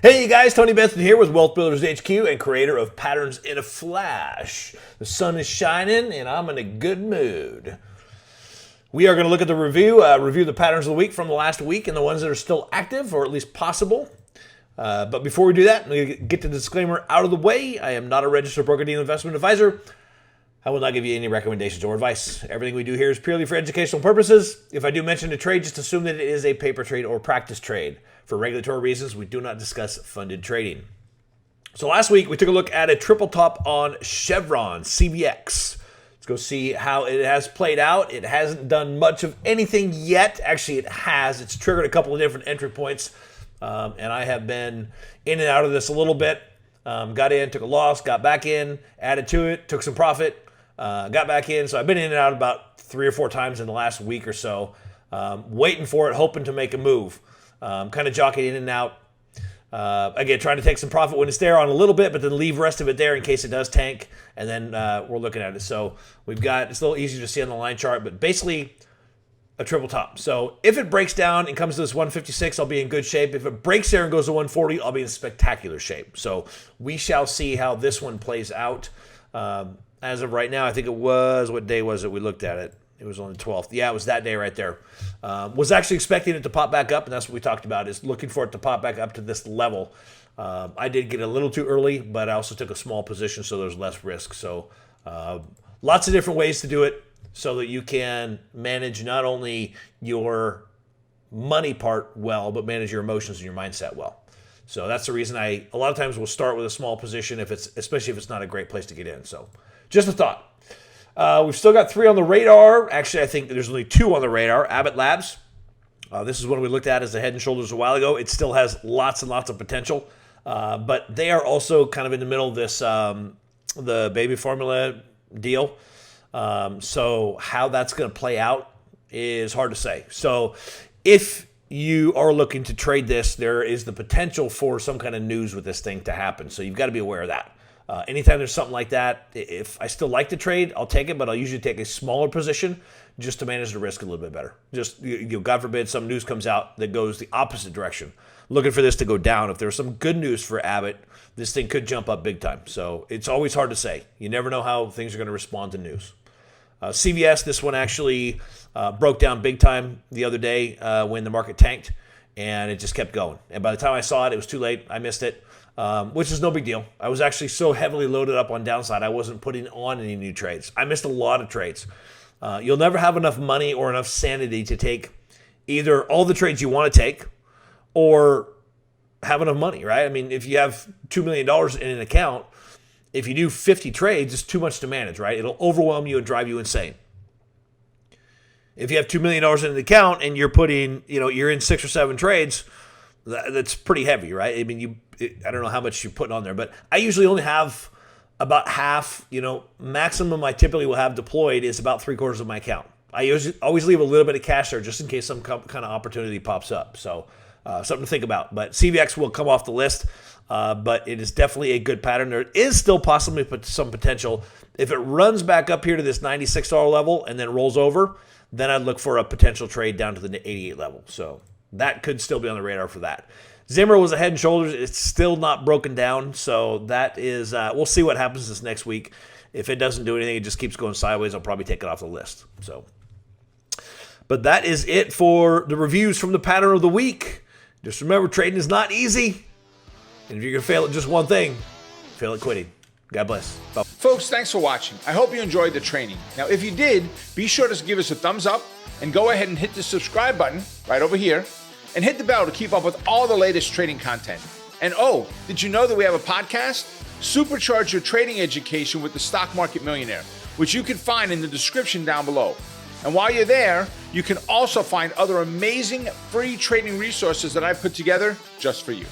Hey you guys, Tony Benson here with Wealth Builders HQ and creator of Patterns in a Flash. The sun is shining and I'm in a good mood. We are going to look at the review the patterns of the week from the last week and the ones that are still active or at least possible. But before we do that, I'm going to get the disclaimer out of the way. I am not a registered broker-dealer investment advisor. I will not give you any recommendations or advice. Everything we do here is purely for educational purposes. If I do mention a trade, just assume that it is a paper trade or practice trade. For regulatory reasons, we do not discuss funded trading. So last week, we took a look at a triple top on Chevron, CVX. Let's go see how it has played out. It hasn't done much of anything yet. Actually, it has. It's triggered a couple of different entry points. And I have been in and out of this a little bit. Got in, took a loss, got back in, added to it, took some profit. Got back in, so I've been in and out about 3 or 4 times in the last week or so, waiting for it, hoping to make a move. Kind of jockeying in and out. Again, trying to take some profit when it's there on a little bit, but then leave the rest of it there in case it does tank, and then we're looking at it. So we've got, it's a little easier to see on the line chart, but basically a triple top. So if it breaks down and comes to this 156, I'll be in good shape. If it breaks there and goes to 140, I'll be in spectacular shape. So we shall see how this one plays out. As of right now, I think it was, what day was it we looked at it? It was on the 12th. Yeah, it was that day right there. Was actually expecting it to pop back up, and that's what we talked about, is looking for it to pop back up to this level. I did get a little too early, but I also took a small position, so there's less risk. So lots of different ways to do it so that you can manage not only your money part well, but manage your emotions and your mindset well. So that's the reason I, a lot of times, will start with a small position, especially if it's not a great place to get in. So just a thought. We've still got 3 on the radar. Actually, I think there's only 2 on the radar. Abbott Labs. This is one we looked at as the Head and Shoulders a while ago. It still has lots and lots of potential. But they are also kind of in the middle of this, the baby formula deal. So how that's going to play out is hard to say. So if you are looking to trade this, there is the potential for some kind of news with this thing to happen. So you've got to be aware of that. Anytime there's something like that, if I still like to trade, I'll take it, but I'll usually take a smaller position just to manage the risk a little bit better. Just, God forbid, some news comes out that goes the opposite direction. Looking for this to go down. If there's some good news for Abbott, this thing could jump up big time. So it's always hard to say. You never know how things are going to respond to news. CVS, this one actually broke down big time the other day when the market tanked, and it just kept going. And by the time I saw it, it was too late. I missed it. Which is no big deal. I was actually so heavily loaded up on downside, I wasn't putting on any new trades. I missed a lot of trades. You'll never have enough money or enough sanity to take either all the trades you want to take or have enough money, right? I mean, if you have $2 million in an account, if you do 50 trades, it's too much to manage, right? It'll overwhelm you and drive you insane. If you have $2 million in an account and you're putting, you're in 6 or 7 trades, that's pretty heavy, right? I mean, I don't know how much you're putting on there, but I usually only have about half, maximum I typically will have deployed is about 3/4 of my account. I always leave a little bit of cash there just in case some kind of opportunity pops up. So something to think about. But CVX will come off the list, but it is definitely a good pattern. There is still possibly some potential. If it runs back up here to this $96 level and then rolls over, then I'd look for a potential trade down to the 88 level. So that could still be on the radar for that. Zimmer was a Head and Shoulders. It's still not broken down, so that is, we'll see what happens this next week. If it doesn't do anything, it just keeps going sideways, I'll probably take it off the list. So, but that is it for the reviews from the pattern of the week. Just remember, trading is not easy. And if you're going to fail at just one thing, fail at quitting. God bless. Bye. Folks, thanks for watching. I hope you enjoyed the training. Now, if you did, be sure to give us a thumbs up and go ahead and hit the subscribe button right over here. And hit the bell to keep up with all the latest trading content. And oh, did you know that we have a podcast? Supercharge your trading education with the Stock Market Millionaire, which you can find in the description down below. And while you're there, you can also find other amazing free trading resources that I've put together just for you.